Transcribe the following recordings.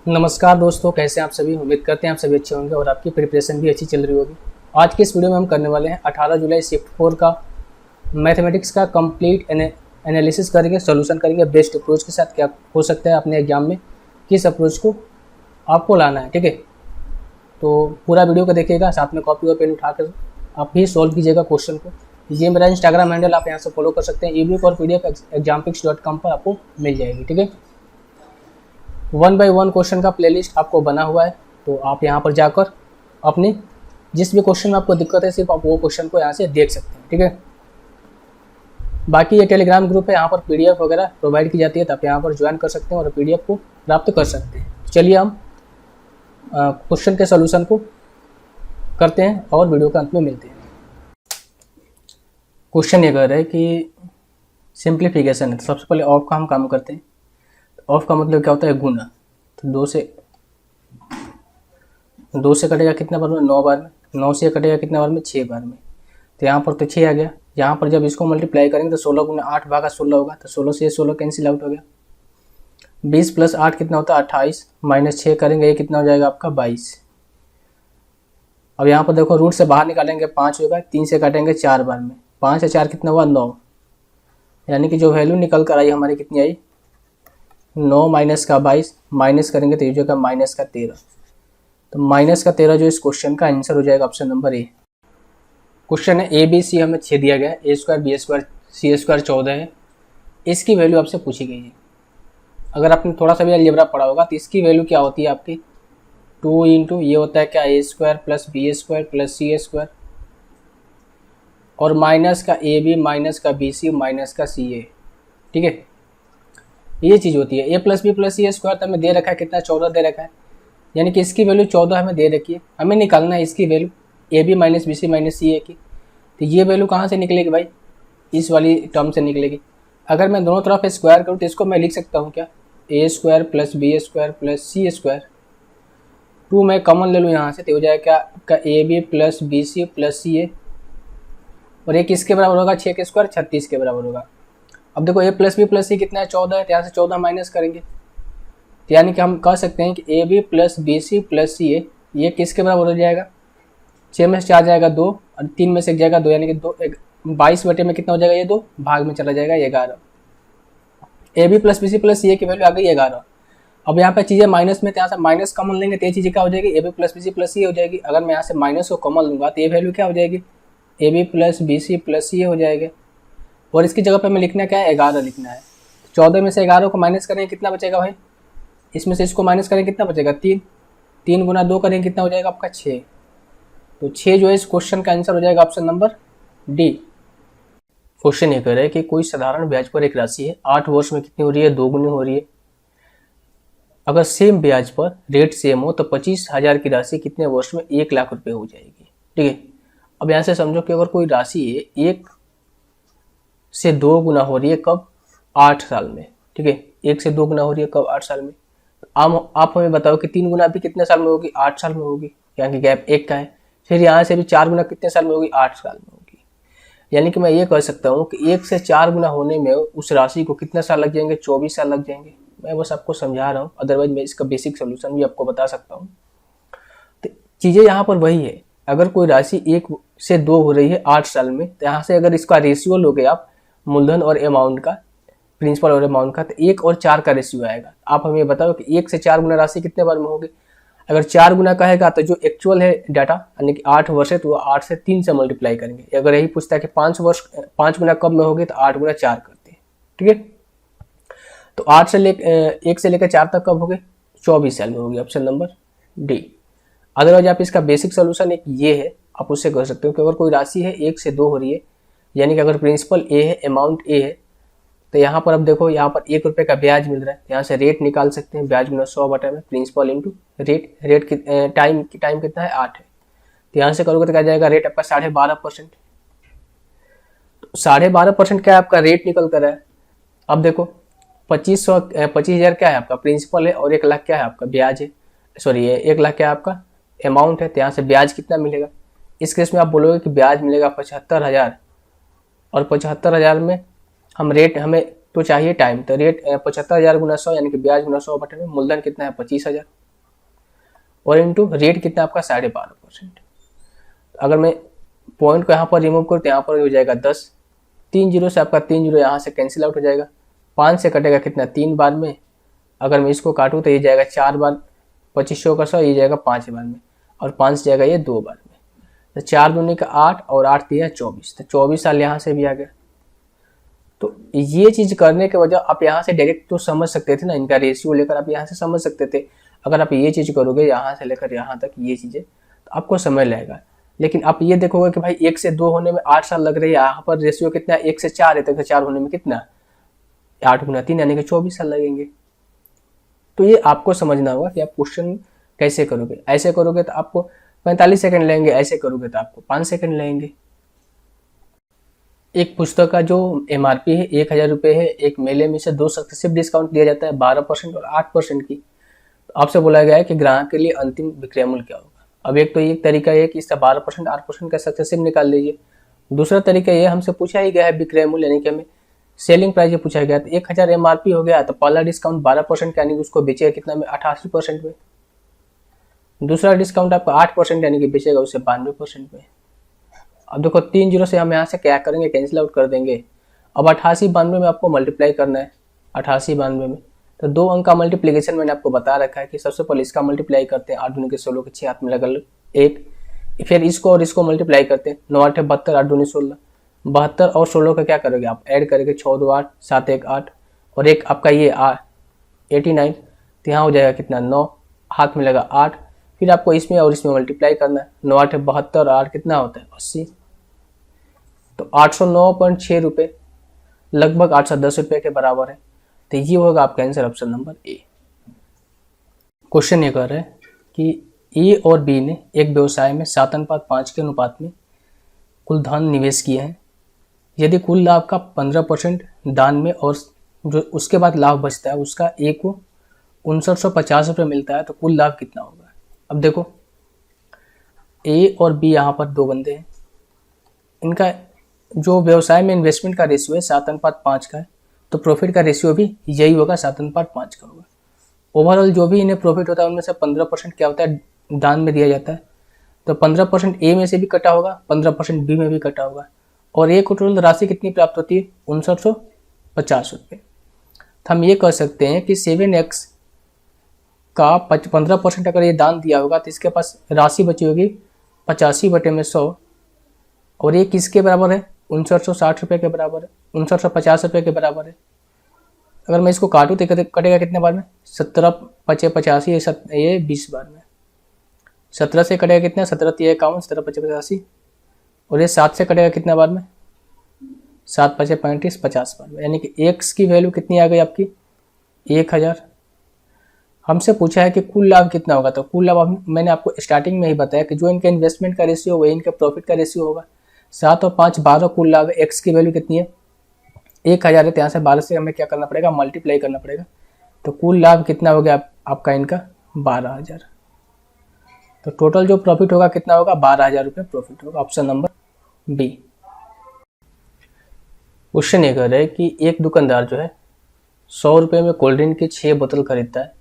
नमस्कार दोस्तों, कैसे हैं आप सभी। उम्मीद करते हैं आप सभी अच्छे होंगे और आपकी प्रिपरेशन भी अच्छी चल रही होगी। आज की इस वीडियो में हम करने वाले हैं 18 जुलाई शिफ्ट 4 का मैथमेटिक्स का कंप्लीट एनालिसिस करेंगे, सॉल्यूशन करेंगे बेस्ट अप्रोच के साथ। क्या हो सकता है अपने एग्जाम में, किस अप्रोच को आपको लाना है, ठीक है। तो पूरा वीडियो को देखिएगा, साथ में कॉपी और पेन उठाकर आप भी सॉल्व कीजिएगा क्वेश्चन को। ये मेरा इंस्टाग्राम हैंडल, आप यहाँ से फॉलो कर सकते हैं। ईबुक और PDF exampix.com पर आपको मिल जाएगी, ठीक है। 1 बाय 1 क्वेश्चन का प्लेलिस्ट आपको बना हुआ है, तो आप यहाँ पर जाकर अपनी जिस भी क्वेश्चन में आपको दिक्कत है, सिर्फ आप वो क्वेश्चन को यहाँ से देख सकते हैं, ठीक है। बाकी ये टेलीग्राम ग्रुप है, यहाँ पर PDF वगैरह प्रोवाइड की जाती है, तो आप यहाँ पर ज्वाइन कर सकते हैं और PDF को प्राप्त कर सकते हैं। चलिए हम क्वेश्चन के सोल्यूशन को करते हैं और वीडियो के अंत में मिलते हैं। क्वेश्चन ये कह रहा है कि सिंप्लीफिकेशन है, तो सबसे पहले ऑफ का हम काम करते हैं। ऑफ का मतलब क्या होता है, गुना। तो 2 से कटेगा कितना बार में, 9 बार में। 9 से कटेगा कितना बार में, 6 बार में। तो यहाँ पर तो 6 आ गया। यहाँ पर जब इसको मल्टीप्लाई करेंगे तो 16 गुना 8 भागा 16 होगा, तो 16 से 16 कैंसिल आउट हो गया। 20 + 8 कितना होता है, 28, माइनस 6 करेंगे, ये कितना हो जाएगा आपका 22। अब यहाँ पर देखो, रूट से बाहर निकालेंगे 5 होगा, 3 से काटेंगे 4 बार में। 5 से 4 कितना हुआ, 9। यानी कि जो वैल्यू निकल कर आई हमारी कितनी आई, 9 माइनस का 22, माइनस करेंगे तो ये जो का माइनस का 13। तो माइनस का 13 जो इस क्वेश्चन का आंसर हो जाएगा ऑप्शन नंबर ए। क्वेश्चन है ABC हमें 6 दिया गया है, A² B² C² 14 है। इसकी वैल्यू आपसे पूछी गई है। अगर आपने थोड़ा सा भी अलजेब्रा पढ़ा होगा तो इसकी वैल्यू क्या होती है आपकी, 2 इंटू ये होता है क्या, A² + B² + C² और माइनस का AB माइनस का BC माइनस का CA, ठीक है। ये चीज़ होती है। A + B + C² तो हमें दे रखा है कितना, 14 दे रखा है। यानी कि इसकी वैल्यू 14 हमें दे रखी है, हमें निकालना है इसकी value AB minus BC minus CA की। तो ये वैल्यू कहाँ से निकलेगी भाई, इस वाली टर्म से निकलेगी। अगर मैं दोनों तरफ स्क्वायर करूँ तो इसको मैं लिख सकता हूँ क्या, A² + B² + C²। 2 मैं कॉमन ले लूँ यहाँ से, तो हो जाएगा क्या आपका AB + BC + CA। और एक किसके बराबर होगा, 6 के स्क्वायर 36 के बराबर होगा। अब देखो A + B + C कितना है, 14 है, तो यहाँ से 14 माइनस करेंगे। तो यानी कि हम कह सकते हैं कि AB + BC + CA ये किसके बराबर हो जाएगा, 6 में से 4 जाएगा 2 और 3 में से 1 जाएगा 2, यानी कि 22 बटे में कितना हो जाएगा, ये 2 भाग में चला जाएगा 11। AB + BC + CA की वैल्यू आ गई 11। अब यहाँ पे चीज़ें माइनस में, तो यहाँ से माइनस कॉमन लेंगे तो ये चीज़ें क्या हो जाएगी, AB + BC + CA हो जाएगी। अगर मैं यहाँ से माइनस को कॉमन लूँगा तो ये वैल्यू क्या हो जाएगी, AB + BC + CA हो जाएगा। और इसकी जगह पे हमें लिखना क्या है, 11 लिखना है। 14 में से 11 को माइनस करेंगे कितना बचेगा भाई, इसमें से इसको माइनस करेंगे कितना बचेगा, 3। 3 गुना 2 करेंगे कितना हो जाएगा आपका 6। तो 6 जो है इस क्वेश्चन का आंसर हो जाएगा ऑप्शन नंबर डी। क्वेश्चन ये कह रहा है कि कोई साधारण ब्याज पर एक राशि है, 8 वर्ष में कितनी हो रही है, 2 गुनी हो रही है। अगर सेम ब्याज पर रेट सेम हो तो 25,000 की राशि कितने वर्ष में 1 लाख रुपए हो जाएगी, ठीक है। अब यहाँ से समझो कि अगर कोई राशि है 1 से 2 गुना हो रही है, कब, 8 साल में, ठीक है। 1 से 2 गुना हो रही है कब, 8 साल में। आप हमें बताओ कि 3 गुना भी कितने साल में होगी, 8 साल में होगी, यहाँ की गैप 1 का है। फिर यहाँ से भी 4 गुना कितने साल में होगी, 8 साल में होगी। यानी कि मैं ये कह सकता हूँ कि 1 से 4 गुना होने में उस राशि को कितने साल लग जाएंगे, 24 साल लग जाएंगे। मैं बस आपको समझा रहा हूँ, अदरवाइज मैं इसका बेसिक सोल्यूशन भी आपको बता सकता हूँ। तो चीज़ें यहाँ पर वही है। अगर कोई राशि 1 से 2 हो रही है 8 साल में, तो यहाँ से अगर इसका रेशियो लोगे आप, मूलधन और अमाउंट का, प्रिंसिपल और अमाउंट का, तो 1 और 4 का रेशियो आएगा। आप हमें बताओ कि 1 से 4 गुना राशि कितने बार में होगी। अगर 4 गुना कहेगा तो जो एक्चुअल है डाटा, यानी कि 8 वर्ष है, तो 8 से 3 से मल्टीप्लाई करेंगे। अगर यही पूछता है कि 5 गुना कब में होगी, तो 8 गुना 4 करते हैं, ठीक है। तो 1 से लेकर 4 तक कब होगी, 24 साल में होगी, ऑप्शन नंबर डी। अदरवाइज आप इसका बेसिक सोल्यूशन एक ये है, आप उससे कह सकते हो कि अगर कोई राशि है 1 से 2 हो रही है, यानी कि अगर प्रिंसिपल ए है, अमाउंट ए है, तो यहाँ पर अब देखो, यहाँ पर 1 रुपये का ब्याज मिल रहा है, यहाँ से रेट निकाल सकते हैं, ब्याज गुना 100 बटे में प्रिंसिपल इंटू रेट। रेट की टाइम कितना है, 8 है। तो यहाँ से करोगे तो क्या जाएगा, रेट आपका 12.5%। तो 12.5% क्या है आपका रेट निकल कर है। अब देखो 25,000 क्या है आपका प्रिंसिपल है, और 1 लाख क्या है आपका ब्याज है, सॉरी 1 लाख क्या है आपका अमाउंट है। तो यहाँ से ब्याज कितना मिलेगा, इस केस में आप बोलोगे कि ब्याज मिलेगा 75,000, और 75,000 में हमें तो चाहिए टाइम। तो रेट 75,000 गुना 100 यानी कि ब्याज गुना 100 बटे में मूलधन कितना है 25,000 और इंटू रेट कितना आपका 12.5%। अगर मैं पॉइंट को यहाँ पर रिमूव करूँ तो यहाँ पर हो जाएगा 10, 3 जीरो से आपका 3 जीरो यहाँ से कैंसिल आउट हो जाएगा, 5 से कटेगा कितना 3 बार में, अगर मैं इसको काटूँ तो ये जाएगा 4 बार 2500 का 100, ये जाएगा 5 बार में और 5 जाएगा ये 2 बार में। तो 4 दूनी का 8 और 8 दिया 24, तो 24 साल यहाँ से भी आ गया। तो ये चीज़ करने के वजह आप यहाँ से डायरेक्ट तो समझ सकते थे ना, इनका रेशियो लेकर आप यहाँ से समझ सकते थे। अगर आप ये चीज़ करोगे यहाँ से लेकर यहाँ तक ये चीज़ें तो आपको समय लगेगा। लेकिन आप ये देखोगे कि भाई 1 से 2 होने में 8 साल लग रही है, यहाँ पर रेशियो कितना है 1 से 4 है, तो 4 होने में कितना 8 गुना 3 यानी कि 24 साल लगेंगे। तो ये आपको समझना होगा कि आप क्वेश्चन कैसे करोगे। ऐसे करोगे तो आपको 45 सेकंड लेंगे, ऐसे करोगे तो आपको 5 सेकंड लेंगे। एक पुस्तक का जो MRP है 1,000 रुपये है, एक मेले में से 2 सक्सेसिव डिस्काउंट दिया जाता है 12% और 8% की। तो आपसे बोला गया है कि ग्राहक के लिए अंतिम विक्रय मूल्य क्या होगा। अब एक तो ये तरीका है कि इसका 12% 8% का सक्सेसिव निकाल लीजिए। दूसरा तरीका ये हमसे पूछा ही गया है विक्रय मूल्य यानी कि हमें सेलिंग प्राइस पूछा गया, तो 1,000 MRP हो गया, तो पहला डिस्काउंट 12% यानी कि उसको बेचेगा कितना में 88% में। दूसरा डिस्काउंट आपका 8% यानी कि बेचेगा उसे 92% में। अब देखो 3 जीरो से हम यहाँ से क्या करेंगे कैंसिल आउट कर देंगे। अब 88 92 में आपको मल्टीप्लाई करना है, 88 92 में तो 2 अंक का मल्टीप्लीकेशन मैंने आपको बता रखा है कि सबसे पहले इसका मल्टीप्लाई करते हैं 8 दूनी के 16 के 6 हाथ में लगा 1, फिर इसको और इसको मल्टीप्लाई करते हैं 9 8 72 8 दूनी 16, 72 और 16 का क्या करोगे आप ऐड करेंगे 6 2 8 7 1 8 और एक आपका ये 89, तो यहाँ हो जाएगा कितना 9 हाथ में लगा 8, फिर आपको इसमें और इसमें मल्टीप्लाई करना है 9 8 72 और 8 कितना होता है 80, तो 809.6 रुपये लगभग 810 रुपये के बराबर है। तो ये होगा आपका answer option number A. Question ये कर रहा है कि ए और बी ने एक व्यवसाय में 7:5 के अनुपात में कुल धन निवेश किया है। यदि कुल लाभ का 15% दान में और जो उसके बाद लाभ बचता है उसका ए को 5950 रुपये मिलता है, तो कुल लाभ कितना होगा। अब देखो ए और बी यहाँ पर 2 बंदे हैं, इनका जो व्यवसाय में इन्वेस्टमेंट का रेशियो है 7:5 का है, तो प्रॉफिट का रेशियो भी यही होगा 7:5 का होगा। ओवरऑल जो भी इन्हें प्रॉफिट होता है उनमें से 15% क्या होता है दान में दिया जाता है, तो 15% ए में से भी कटा होगा, 15% बी में भी कटा होगा और ए को टोटल राशि कितनी प्राप्त होती है 5950 रुपये। तो हम ये कह सकते हैं कि 7x का 15% अगर ये दान दिया होगा तो इसके पास राशि बची होगी 85/100 और ये किसके बराबर है 5960 रुपये के बराबर है, 5950 रुपये के बराबर है। अगर मैं इसको काटूँ तो कटेगा कितने बार में 17 5 85 ये 20 बार में, 17 से कटेगा कितना 17 3 51 17 5 85 और ये 7 से कटेगा कितना बार में 7 5 35 50 बार में, यानी कि एक्स की वैल्यू कितनी आ गई आपकी 1000। हमसे पूछा है कि कुल लाभ कितना होगा, तो कुल लाभ मैंने आपको स्टार्टिंग में ही बताया कि जो इनका इन्वेस्टमेंट का रेशियो वही इनका प्रॉफिट का रेशियो होगा। 7 और 5 12 कुल लाभ है, एक्स की वैल्यू कितनी है 1000 है, तो यहाँ से 12 से हमें क्या करना पड़ेगा मल्टीप्लाई करना पड़ेगा, तो कुल लाभ कितना हो गया आपका इनका 12,000। तो टोटल जो प्रॉफिट होगा कितना होगा 12,000 रुपये प्रॉफिट होगा, ऑप्शन नंबर बी। क्वेश्चन ये कर रहा है कि एक दुकानदार जो है 100 रुपये में कोल्ड ड्रिंक की 6 बोतल खरीदता है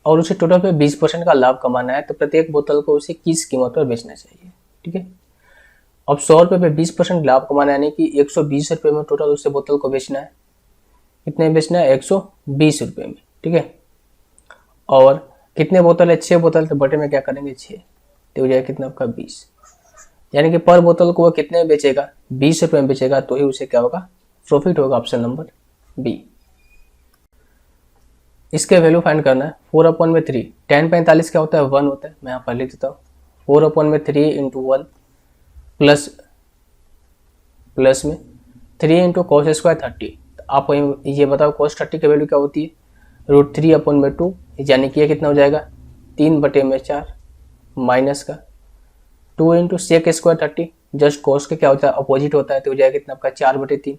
और उसे टोटल पे 20% का लाभ कमाना है, तो प्रत्येक बोतल को उसे किस कीमत पर बेचना चाहिए। ठीक है, अब 100 रुपये पे 20% लाभ कमाना है यानी कि 120 रुपये में टोटल उसे बोतल को बेचना है। कितने बेचना है 120 रुपये में। ठीक है, और कितने बोतल है 6 बोतल, तो बटे में क्या करेंगे 6, तो हो जाएगा कितना आपका 20, यानी कि पर बोतल को वो कितने में बेचेगा 20 रुपये में बेचेगा, तो ही उसे क्या होगा प्रॉफिट होगा, ऑप्शन नंबर बी। इसके वैल्यू फाइंड करना है 4/3, tan 45 क्या होता है 1 होता है, मैं यहाँ पर लिख देता हूँ 4/3 इंटू 1 प्लस में 3 इंटू cos स्क्वायर 30। तो आप ये बताओ cos 30 की वैल्यू क्या होती है √3/2, यानी कि ये कितना हो जाएगा 3/4 माइनस का 2 into sec square 30, just cos के क्या होता है अपोजिट होता है, तो हो जाएगा कितना आपका 4/3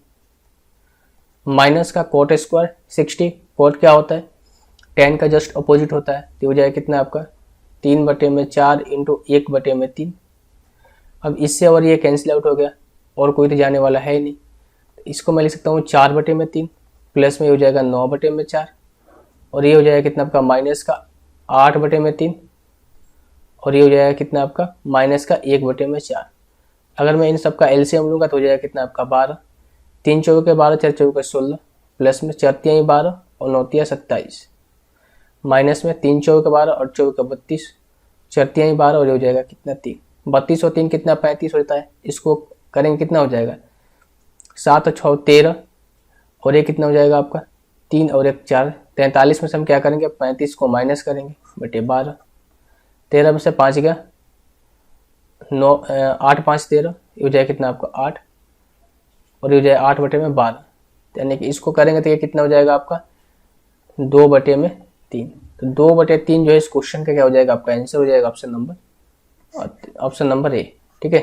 माइनस का cot स्क्वायर 60, cot क्या होता है tan का जस्ट अपोजिट होता है, तो हो जाएगा कितना आपका 3/4 इंटू 1/3। अब इससे और ये कैंसिल आउट हो गया और कोई तो जाने वाला है ही नहीं, तो इसको मैं लिख सकता हूँ 4/3 प्लस में हो जाएगा 9/4 और ये हो जाएगा कितना आपका माइनस का 8/3 और ये हो जाएगा कितना आपका माइनस का 1/4। अगर मैं इन सब का एलसीएम लूँगा तो हो जाएगा कितना आपका 12, 3 चौके 12, 4 चौके 16, प्लस में 4 तियाई 12 और 9 तिया 27, माइनस में 3 चौके 12 और चौके 32, 4 तियाई 12 और ये हो जाएगा कितना 3, 32 और 3 कितना 35 होता है। इसको करेंगे कितना हो जाएगा 7 और 6 13 और ये कितना हो जाएगा आपका 3 और 1 4, 43 में से हम क्या करेंगे 35 को माइनस करेंगे बटे 12, 13 में से 5 गया 9, 8 5 13, ये हो जाएगा कितना आपका 8 और ये हो जाएगा 8/12, यानी कि इसको करेंगे तो ये कितना हो जाएगा आपका 2/3। तो 2/3 जो है इस क्वेश्चन का क्या हो जाएगा आपका आंसर हो जाएगा ऑप्शन नंबर ए। ठीक है।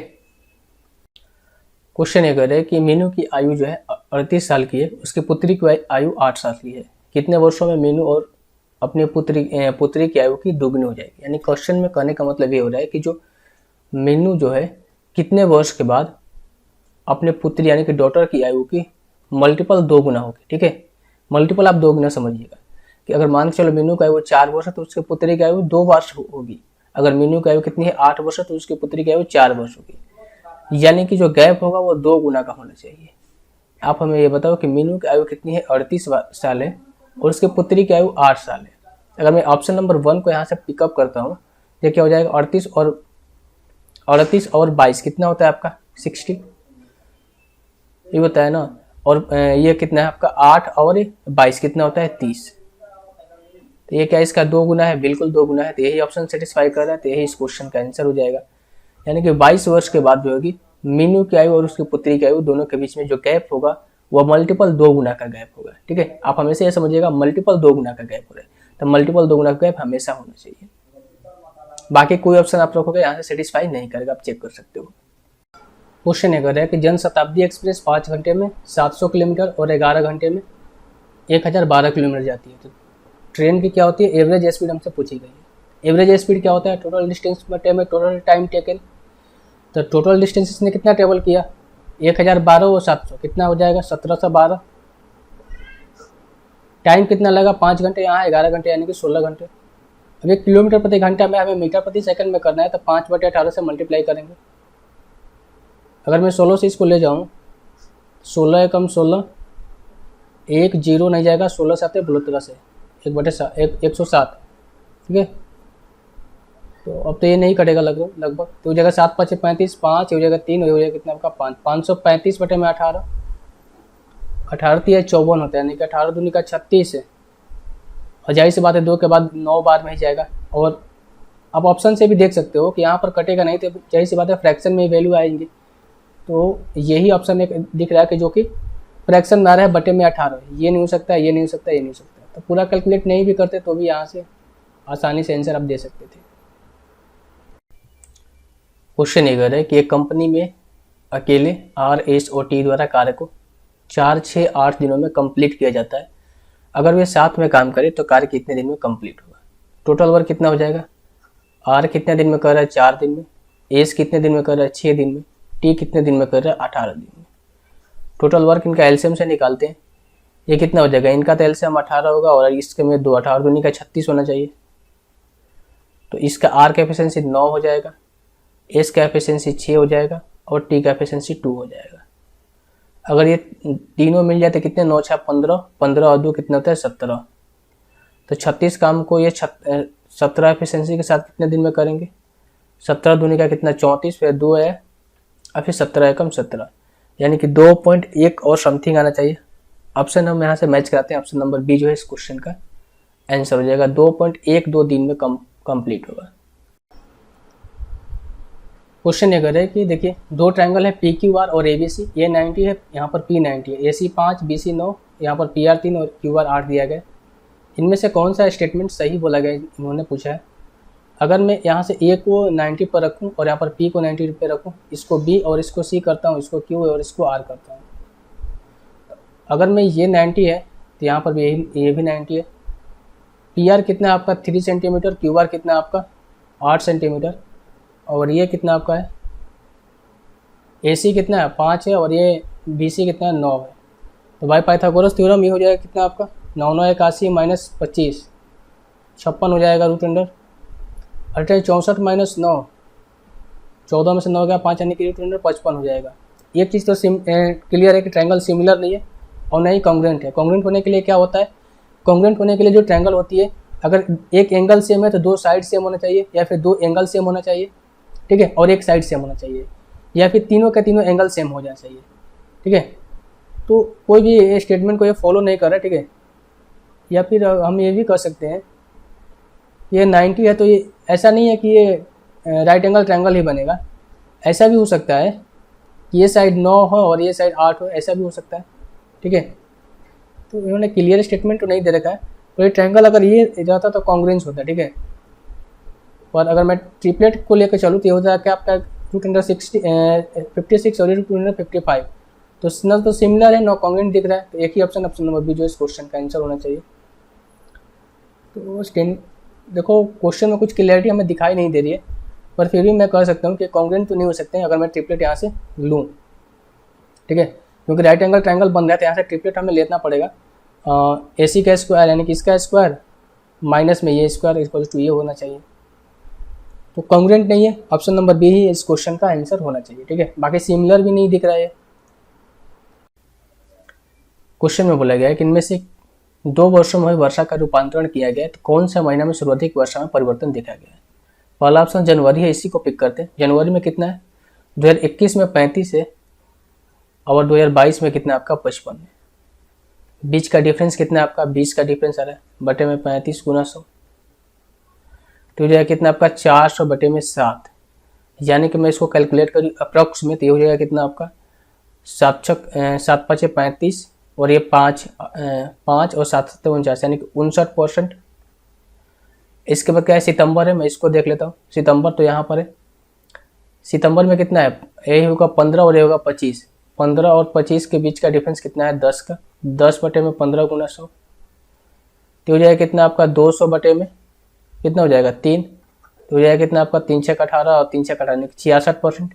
क्वेश्चन ये कह रहे हैं कि मीनू की आयु जो है 38 साल की है, उसकी पुत्री की आयु 8 साल की है, कितने वर्षों में मीनू और अपनी पुत्री की आयु की दोगुनी हो जाएगी। यानी क्वेश्चन में कहने का मतलब ये हो रहा है कि जो मीनू जो है कितने वर्ष के बाद अपने पुत्री यानी कि डॉटर की आयु की मल्टीपल 2 गुना होगी। ठीक है, मल्टीपल आप 2 गुना समझिएगा कि अगर मान के चलो मीनू का आयु 4 वर्ष है तो उसके पुत्री की आयु 2 वर्ष होगी। अगर मीनू की आयु कितनी है 8 वर्ष है तो उसकी पुत्री की आयु 4 वर्ष होगी, यानी कि जो गैप होगा वो 2 गुना का होना चाहिए। आप हमें ये बताओ कि मीनू की आयु कितनी है 38 साल है और उसके पुत्री की आयु 8 साल है। अगर मैं ऑप्शन नंबर 1 को यहाँ से पिकअप करता हूँ तो क्या हो जाएगा 38 और 22 कितना होता है आपका 60, ये होता है ना। और ये कितना है आपका 8 और 22 कितना होता है 30। तो ये क्या इसका 2 गुना है, बिल्कुल 2 गुना है। तो यही ऑप्शन सेटिस्फाई कर रहा है, तो यही इस क्वेश्चन का आंसर हो जाएगा। यानी कि 22 वर्ष के बाद जो होगी मीनू की आयु और उसकी पुत्री की आयु दोनों के बीच में जो गैप होगा वह मल्टीपल 2 गुना का गैप होगा। ठीक है, आप हमेशा ये समझिएगा मल्टीपल 2 गुना का गैप हो रहा है, तो मल्टीपल 2 गुना का गैप हमेशा होना चाहिए। बाकी कोई ऑप्शन आप रखोगे यहाँ से सेटिस्फाई नहीं करेगा, आप चेक कर सकते हो। क्वेश्चन ये कर रहा है कि जन शताब्दी एक्सप्रेस 5 घंटे में 700 किलोमीटर और 11 घंटे में 1012 किलोमीटर जाती है। तो ट्रेन की क्या होती है एवरेज स्पीड हमसे पूछी गई है। एवरेज स्पीड क्या होता है टोटल डिस्टेंस बटे में टोटल टाइम टेकन। तो टोटल डिस्टेंस इसने कितना ट्रेवल किया 1012 और 700 कितना हो जाएगा 1712। टाइम कितना लगा 5 घंटे, यहाँ 11 घंटे यानी कि 16 घंटे। अब 1 किलोमीटर प्रति घंटा में हमें मीटर प्रति सेकंड में करना है तो 5/18 से मल्टीप्लाई करेंगे। अगर मैं 16 से इसको ले जाऊँ 16 एकम 16, 1 0 नहीं जाएगा, 16 7 72 से 1/107। ठीक है, तो अब तो ये नहीं कटेगा लगभग तो हो जाएगा 7 5 35, 5 हो जाएगा 3 हो जाएगा कितना आपका 5, 535 बटे में 18, 18 3 54 होता है, यानी कि 18 दूनी का 36 है। और जाहिर सी बात है 2 के बाद 9 बार में ही जाएगा। और आप ऑप्शन से भी देख सकते हो कि यहाँ पर कटेगा नहीं, तो जाहिर सी बात है फ्रैक्शन में वैल्यू आएंगी। तो यही ऑप्शन एक दिख रहा है कि जो कि फ्रैक्शन में आ रहा है बटे में 18, ये नहीं हो सकता, ये नहीं हो सकता, ये नहीं हो सकता। तो पूरा कैलकुलेट नहीं भी करते तो भी यहाँ से आसानी से आंसर आप दे सकते थे। क्वेश्चन ये है कि एक कंपनी में अकेले RSOT द्वारा कार्य को 4 6 8 दिनों में कंप्लीट किया जाता है। अगर वे साथ में काम करें तो कार्य कितने दिन में कंप्लीट होगा। टोटल वर्क कितना हो जाएगा, R कितने दिन में कर रहा है 4 दिन में, S कितने दिन में कर रहा है 6 दिन में, T कितने दिन में कर रहा है 18 दिन में। टोटल वर्क इनका एलसीएम से निकालते हैं, ये कितना हो जाएगा, इनका तो एलसीएम 18 होगा और इसके में 2 18 दूनी का 36 होना चाहिए। तो इसका R का एफिशिएंसी 9 हो जाएगा, S का एफिशिएंसी 6 हो जाएगा और T का एफिशिएंसी 2 हो जाएगा। अगर ये तीनों मिल जाए तो कितने 9 6 15, 15 और 2 कितना होता है 17। तो 36 काम को ये 17 एफिशिएंसी के साथ कितने दिन में करेंगे, 17 दूनी का कितना 34, फिर 2 है और फिर 17 एकम 17, यानी कि 2.1 और समथिंग आना चाहिए। ऑप्शन हम यहाँ से मैच कराते हैं, ऑप्शन नंबर बी जो है इस क्वेश्चन का आंसर हो जाएगा 2.12 दिन में कंप्लीट होगा। क्वेश्चन ये कर रहे हैं कि देखिए 2 ट्रायंगल है PQR और ABC, ये 90 है, यहाँ पर P 90 है, AC 5 BC 9, यहाँ पर PR 3 और QR 8 दिया गया। इनमें से कौन सा स्टेटमेंट सही बोला गया इन्होंने पूछा है। अगर मैं यहाँ से A को 90 पर रखूँ और यहाँ पर P को 90 पर रखूँ, इसको B और इसको C करता हूँ, इसको Q और इसको R करता हूँ। अगर मैं ये 90 है तो यहाँ पर भी ये भी 90 है। PR कितना आपका 3 सेंटीमीटर, QR कितना आपका 8 सेंटीमीटर और ये कितना आपका है AC कितना है 5 है और ये BC कितना है 9 है। तो बाई पाइथागोरस थ्योरम ये हो जाएगा कितना आपका 9 माइनस 25 56 हो जाएगा रूट अंडर 64 माइनस 9 14 में से 9 गया 5 यानी कि रूट अंडर 55 हो जाएगा। एक चीज़ तो क्लियर है कि ट्रायंगल सिमिलर नहीं है और ना ही कॉन्ग्रुएंट है। कॉन्ग्रुएंट होने के लिए क्या होता है, कॉन्ग्रुएंट होने के लिए जो ट्रायंगल होती है अगर एक एंगल सेम है तो दो साइड सेम होना चाहिए या फिर दो एंगल सेम होना चाहिए, ठीक है, और एक साइड सेम होना चाहिए या फिर तीनों के तीनों एंगल सेम हो जाना चाहिए, ठीक है। तो कोई भी ये स्टेटमेंट को ये फॉलो नहीं कर रहा है, ठीक है। या फिर हम ये भी कर सकते हैं ये 90 है तो ये ऐसा नहीं है कि ये राइट एंगल ट्रायंगल ही बनेगा, ऐसा भी हो सकता है कि ये साइड 9 हो और ये साइड 8 हो, ऐसा भी हो सकता है, ठीक है। तो इन्होंने क्लियर स्टेटमेंट तो नहीं दे रखा है, तो ये ट्रायंगल अगर ये जाता तो कॉन्ग्रुएंस होता है, ठीक है। और अगर मैं ट्रिपलेट को लेकर चलूँ तो ये होता है कि आपका रूट अंडर 56 और रूट अंडर 55, तो ना तो सिमिलर है ना कॉन्ग्रुएंट दिख रहा है, तो एक ही ऑप्शन नंबर बी जो इस क्वेश्चन का आंसर होना चाहिए। तो देखो क्वेश्चन में कुछ क्लियरिटी हमें दिखाई नहीं दे रही है, पर फिर भी मैं कह सकता हूँ कि कॉन्ग्रुएंट तो नहीं हो सकते हैं अगर मैं ट्रिपलेट यहाँ से लूँ, ठीक है, क्योंकि राइट एंगल ट्रायंगल बन रहा है तो यहाँ से ट्रिपलेट हमें लेना पड़ेगा AC का स्क्वायर यानी कि इसका स्क्वायर माइनस में ये स्क्वायर इक्वल टू ये होना चाहिए। तो कॉन्ग्रुएंट नहीं है, ऑप्शन नंबर बी ही इस क्वेश्चन का आंसर होना चाहिए, ठीक है। बाकी सिमिलर भी नहीं दिख रहा है। क्वेश्चन में बोला गया है कि इनमें से 2 वर्षों में वर्षा का रूपांतरण किया गया तो कौन सा महीना में सर्वाधिक वर्षा में परिवर्तन देखा गया है। पहला ऑप्शन जनवरी है, इसी को पिक करते हैं। जनवरी में कितना है 2021 में 35 है और 2022 में कितना आपका 55 है। बीच का डिफरेंस कितना है आपका 20 का डिफरेंस आ रहा है, बटे में 35 गुना 100 तो हो जाएगा कितना आपका 400 बटे में 7, यानी कि मैं इसको कैलकुलेट करूँ अप्रॉक्स में तो ये हो जाएगा कितना आपका 7 5 35 और ये 5 और 7 7 49 यानी कि 59%। इसके बाद क्या है सितंबर है, मैं इसको देख लेता हूँ। सितंबर तो यहाँ पर है, सितंबर में कितना है ये होगा 15 और ये होगा 25, 15 और 25 के बीच का डिफरेंस कितना है 10 का, 10 बटे में 15 गुना 100 तो हो जाएगा कितना आपका 200 बटे में कितना हो जाएगा 3, तो हो जाएगा कितना आपका 3 6 18 और 3 6 18 66%।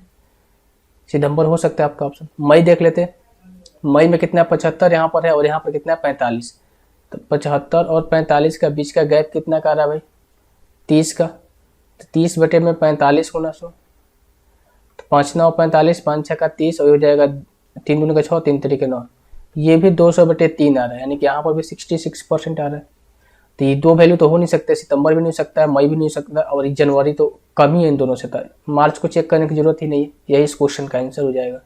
सितंबर हो सकता है आपका ऑप्शन। मई देख लेते हैं, मई में कितना 75 यहाँ पर है और यहाँ पर कितना 45, तो 75 और 45 का बीच का गैप कितना का रहा है भाई 30 का, तो 30 बटे में 45 गुना 100 तो 5 9 45 5 6 का 30 और हो जाएगा 3 दूनी का 6 3 3 के 9, ये भी 200 बटे 3 आ रहा है, यानी कि यहाँ पर भी 66% आ रहा है। तो ये दो वैल्यू तो हो नहीं सकते, सितंबर भी नहीं हो सकता है, मई भी नहीं हो सकता और जनवरी तो कम ही है इन दोनों से, मार्च को चेक करने की जरूरत ही नहीं है। यही इस क्वेश्चन का आंसर हो जाएगा।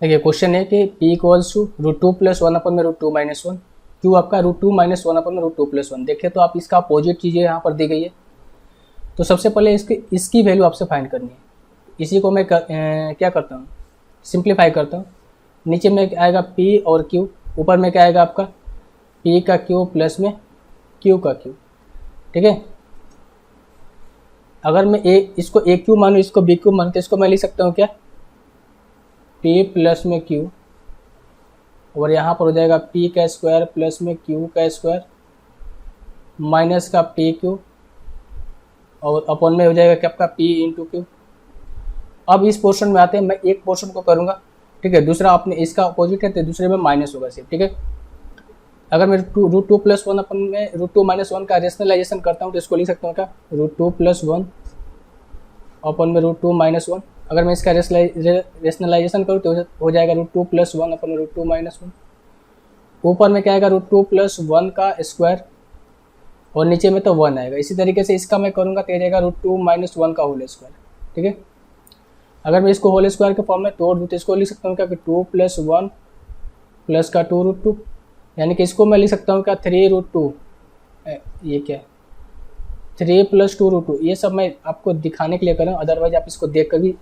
देखिए क्वेश्चन है कि P इक्वल्स टू √2 + 1 अपन में √2 - 1, क्यू आपका √2 - 1 अपन में √2 + 1। देखिए तो आप इसका अपोजिट चीज़ें यहाँ पर दी गई है, तो सबसे पहले इसकी वैल्यू आपसे फाइंड करनी है। इसी को मैं क्या करता हूँ सिंप्लीफाई करता हूँ। नीचे में आएगा P और Q, ऊपर में क्या आएगा आपका P का Q प्लस में Q का Q, ठीक है। अगर मैं इसको AQ मानूँ इसको BQ मानूँ तो इसको मैं लिख सकता हूँ क्या P प्लस में Q और यहाँ पर हो जाएगा P का स्क्वायर प्लस में Q का स्क्वायर माइनस का PQ और अपन में हो जाएगा क्या आपका P इंटू Q। अब इस पोर्शन में आते हैं, मैं एक पोर्शन को करूँगा, ठीक है, दूसरा आपने इसका अपोजिट है तो दूसरे में माइनस होगा सिर्फ, ठीक है। अगर मैं √2 + 1 अपन में √2 - 1 का रेशनलाइजेशन करता हूँ तो इसको लिख सकता हूँ क्या √2 + 1 अपन में √2 - 1। अगर मैं इसका रेशनलाइजेशन करूँ तो हो जाएगा √2 + 1 अपन √2 - 1। ऊपर में क्या आएगा √2 + 1 का स्क्वायर और नीचे में तो 1 आएगा। इसी तरीके से इसका मैं करूँगा तो जाएगा √2 - 1 का होल स्क्वायर, ठीक है। अगर मैं इसको होल स्क्वायर के फॉर्म में तोड़ दूँ तो इसको लिख सकता हूँ क्या कि 2 + 1 प्लस का 2√2, यानी कि इसको मैं लिख सकता हूँ क्या 3√2, ये क्या 3 + 2√2। ये सब मैं आपको दिखाने के लिए कर रहा हूँ, अदरवाइज आप इसको देख कर भी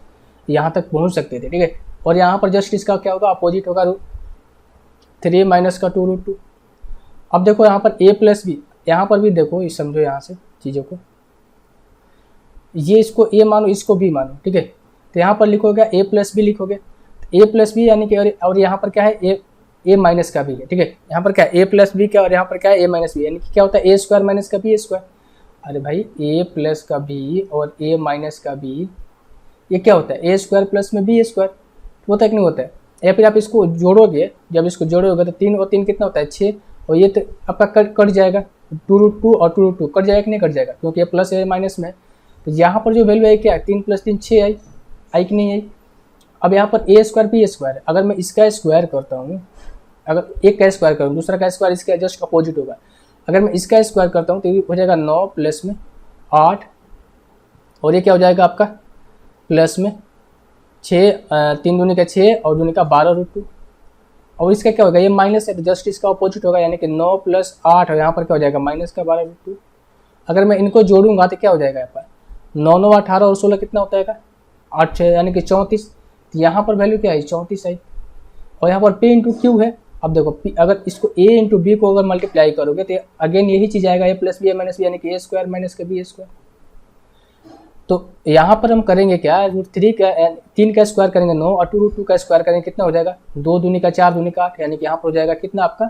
यहाँ तक पहुँच सकते थे, ठीक है। और यहाँ पर जस्ट इसका क्या होगा अपोजिट होगा 3 माइनस का 2√2। अब देखो यहाँ पर a प्लस बी, यहाँ पर भी देखो ये समझो यहाँ से चीज़ों को, ये इसको a मानो इसको b मानो, ठीक है। तो यहाँ पर लिखोगे a प्लस बी लिखोगे, a प्लस बी यानी कि और यहाँ पर क्या है a माइनस का बी है, ठीक है। यहाँ पर क्या है a प्लस बी क्या और यहाँ पर क्या है a माइनस बी, यानी कि क्या होता है a² माइनस का बी स्क्वायर। अरे भाई a प्लस का बी और a माइनस का बी ये क्या होता है a² प्लस में b स्क्वायर, होता है कि नहीं होता है। या फिर आप इसको जोड़ोगे, जब इसको जोड़ोगे तो 3 और 3 कितना होता है 6, और ये तो आपका कट जाएगा, 2√2 और 2√2 कट जाएगा कि नहीं कट जाएगा, क्योंकि ये प्लस है माइनस में। तो यहाँ पर जो वैल्यू आई क्या है, 3 + 3 6 आई कि नहीं आई। अब यहाँ पर a² भी a² है, अगर मैं इसका स्क्वायर करता हूँ, अगर एक का स्क्वायर करूँ दूसरा का स्क्वायर इसके जस्ट अपोजिट होगा। अगर मैं इसका स्क्वायर करता हूँ तो ये हो जाएगा 9 प्लस में 8, और ये क्या हो जाएगा आपका प्लस में 6, 3 दूनी का 6 और दूनी का 12√2, और इसका क्या होगा, ये माइनस है तो जस्ट इसका अपोजिट होगा, यानी कि 9 + 8 और यहाँ पर क्या हो जाएगा माइनस का 12√2। अगर मैं इनको जोड़ूंगा तो क्या हो जाएगा यहाँ पर 9 9 18 और 16 कितना होता है 8 यानी कि 34। यहाँ पर वैल्यू क्या है 34 आई, और यहाँ पर P × Q है। अब देखो P, अगर इसको A × B को अगर मल्टीप्लाई करोगे तो अगेन यही चीज़ आएगा, A + B A - B यानी कि a² - b²। तो यहाँ पर हम करेंगे क्या, √3 का स्क्वायर करेंगे 9 और 2√2 का स्क्वायर करेंगे कितना हो जाएगा 2 दूनी का 4 दूनी का 8, यानी कि यहाँ पर हो जाएगा कितना आपका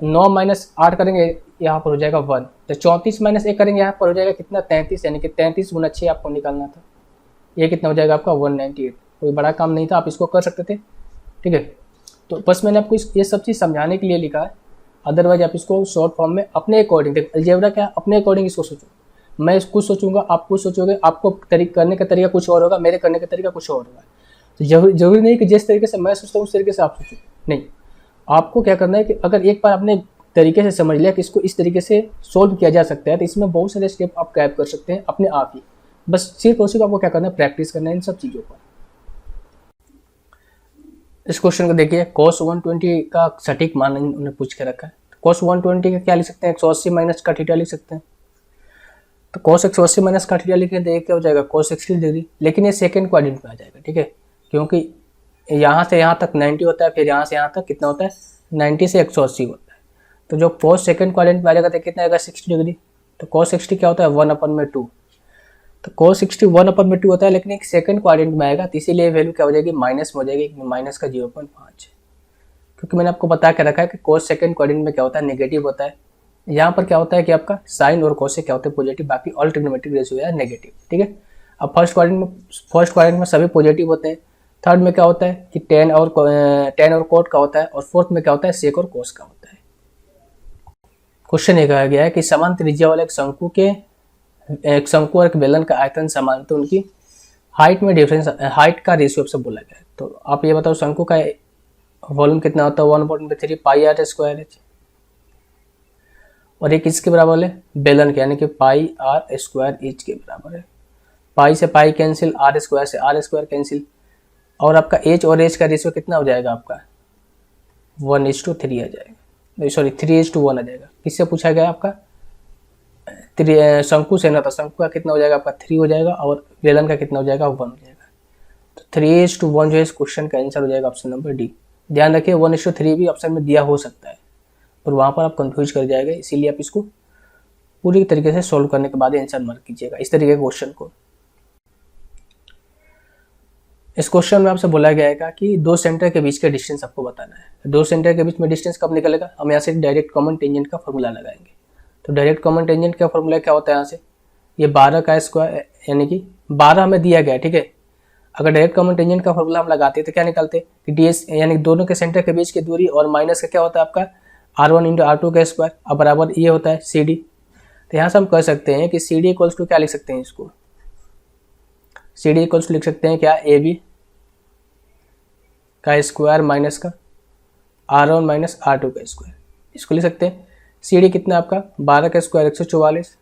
9 - 8 करेंगे यहाँ पर हो जाएगा 1, तो 34 - 1 करेंगे यहाँ पर हो जाएगा कितना 33, यानी कि 33 × 6 आपको निकालना था। ये कितना हो जाएगा आपका 198। कोई बड़ा काम नहीं था, आप इसको कर सकते थे, ठीक है। तो बस मैंने आपको ये सब चीज़ समझाने के लिए लिखा है, अदरवाइज आप इसको शॉर्ट फॉर्म में अपने अकॉर्डिंग, देखो अलजेब्रा क्या है, अपने अकॉर्डिंग इसको सोचो। मैं कुछ सोचूंगा, आप कुछ सोचोगे, आपको करने का तरीका कुछ और होगा, मेरे करने का तरीका कुछ और होगा। तो जरूरी नहीं कि जिस तरीके से मैं सोचता हूँ उस तरीके से आप सोचो, नहीं। आपको क्या करना है कि अगर एक बार अपने तरीके से समझ लिया कि इसको इस तरीके से सोल्व किया जा सकता है, तो इसमें बहुत सारे स्टेप आप ग्रैब कर सकते हैं अपने आप ही। बस सिर्फ और सिर्फ आपको क्या करना है, प्रैक्टिस करना है इन सब चीज़ों पर। इस क्वेश्चन को देखिए, cos 120 का सटीक मान उन्होंने पूछ के रखा है। cos 120 का क्या लिख सकते हैं, 180 माइनस का थीटा लिख सकते हैं। तो cos 180 माइनस का थीटा लिखें तो क्या हो जाएगा cos 60 डिग्री, लेकिन ये सेकंड क्वाड्रेंट में आ जाएगा, ठीक है, क्योंकि यहाँ से यहाँ तक 90 होता है, फिर यहाँ से यहाँ तक कितना होता है 90 से 180 होता है। तो जो cos सेकंड क्वाड्रेंट में आ जाएगा तो कितना आएगा 60 डिग्री। तो cos 60 क्या होता है 1/2। तो cos 60 1/2 होता है, लेकिन एक सेकंड क्वाड्रेंट में आएगा, तो इसीलिए वैल्यू क्या हो जाएगी माइनस में हो जाएगी, माइनस का 0.5, क्योंकि मैंने आपको बता के रखा है कि cos सेकंड क्वाड्रेंट में क्या होता है नेगेटिव होता है। यहाँ पर क्या होता है कि आपका साइन और cos से क्या होता है पॉजिटिव, बाकी ऑल ट्रिग्नोमेट्रिक रेशियो है नेगेटिव, ठीक है। अब फर्स्ट क्वाड्रेंट में सभी पॉजिटिव होते हैं। थर्ड में क्या होता है कि टेन और कोट का होता है, और फोर्थ में क्या होता है सेक और कोस का होता है। क्वेश्चन ये कहा गया है कि समान त्रिज्या वाले एक शंकु और एक बेलन का आयतन समान, तो उनकी हाइट में डिफरेंस, हाइट का रेशियो से बोला गया है। तो आप ये बताओ शंकु का वॉल्यूम कितना होता है 1/3 πr²h, और एक इसके बराबर है बेलन के, यानी कि πr² के बराबर है। पाई से पाई कैंसिल, r² से r² कैंसिल, और आपका h और h का रेशियो कितना हो जाएगा आपका 1:3 आ जाएगा, सॉरी 3:1 आ जाएगा। किससे पूछा गया आपका शंकु से ना, तो शंकु का कितना हो जाएगा आपका 3 हो जाएगा, और बेलन का कितना हो जाएगा 1 हो जाएगा। तो 3:1 जो है इस क्वेश्चन का आंसर हो जाएगा ऑप्शन नंबर डी। ध्यान रखिए 1:3 भी ऑप्शन में दिया हो सकता है, और वहाँ पर आप कंफ्यूज कर जाएगा, इसीलिए आप इसको पूरी तरीके से सॉल्व करने के बाद आंसर मार्क कीजिएगा इस तरीके के क्वेश्चन को। इस क्वेश्चन में आपसे बोला गया है कि दो सेंटर के बीच का डिस्टेंस आपको बताना है। दो सेंटर के बीच में डिस्टेंस कब निकलेगा, हम यहाँ से डायरेक्ट कॉमन टेंजेंट का फॉर्मूला लगाएंगे। तो डायरेक्ट कॉमन टेंजेंट का फॉर्मूला क्या होता है, यहाँ से ये 12 का स्क्वायर, यानी कि 12 हमें दिया गया, ठीक है। अगर डायरेक्ट कॉमन टेंजेंट का फॉर्मूला हम लगाते तो क्या निकालते कि ds यानी दोनों के सेंटर के बीच की दूरी, और माइनस का क्या होता है आपका r1 × r2 का स्क्वायर, अब बराबर ये होता है CD। तो यहाँ से हम कह सकते हैं कि CD = क्या लिख सकते हैं, इसको CD = लिख सकते हैं क्या AB का स्क्वायर माइनस का r1 - r2 का स्क्वायर, इसको लिख सकते हैं। CD कितना आपका 12 का स्क्वायर 144,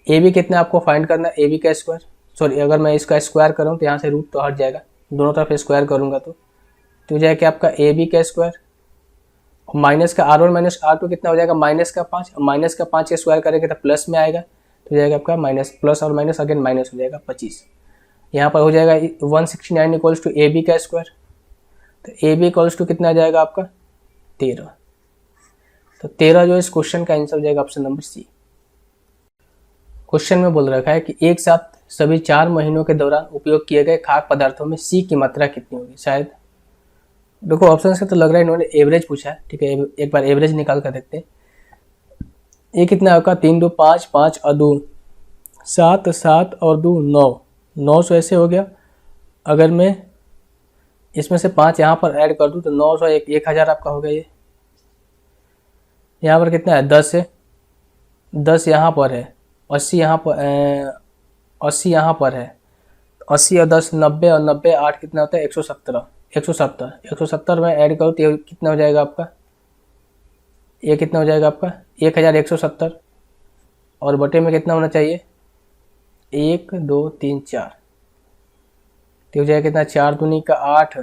AB कितना आपको फाइंड करना है AB का स्क्वायर, सॉरी अगर मैं इसका स्क्वायर करूँ तो यहाँ से रूट तो हट जाएगा, दोनों तरफ स्क्वायर करूँगा तो हो जाएगा कि आपका AB का स्क्वायर, और माइनस का r1 - r2 कितना हो जाएगा -5, और माइनस का 5 का स्क्वायर करेंगे तो प्लस में आएगा, तो हो जाएगा आपका माइनस प्लस और माइनस अगेन माइनस हो जाएगा 25। यहाँ पर हो जाएगा 169 = AB का स्क्वायर, तो AB = कितना आ जाएगा आपका 13। तो 13 जो इस क्वेश्चन का आंसर हो जाएगा ऑप्शन नंबर सी। क्वेश्चन में बोल रखा है कि एक साथ सभी 4 महीनों के दौरान उपयोग किए गए खाद्य पदार्थों में C की मात्रा कितनी होगी। शायद देखो ऑप्शन से तो लग रहा है इन्होंने एवरेज पूछा है, ठीक है, एक बार एवरेज निकाल कर देखते हैं। ये कितना होगा 3 2 5 5 और 2 7 7 और 2 9 900 ऐसे हो गया। अगर मैं इसमें से 5 यहाँ पर ऐड कर दूँ तो 900 1000 आपका हो गया। ये यहाँ पर कितना है 10 है, 10 यहाँ पर है, 80 यहाँ पर 80 यहाँ पर है, 80 और 10 90 और 90 8 कितना होता है 117, 170 में ऐड करो तो ये कितना हो जाएगा आपका, ये कितना हो जाएगा आपका 1170 और बटे में कितना होना चाहिए 1 2 3 4, तो हो जाएगा कितना 4 दूनी का 8,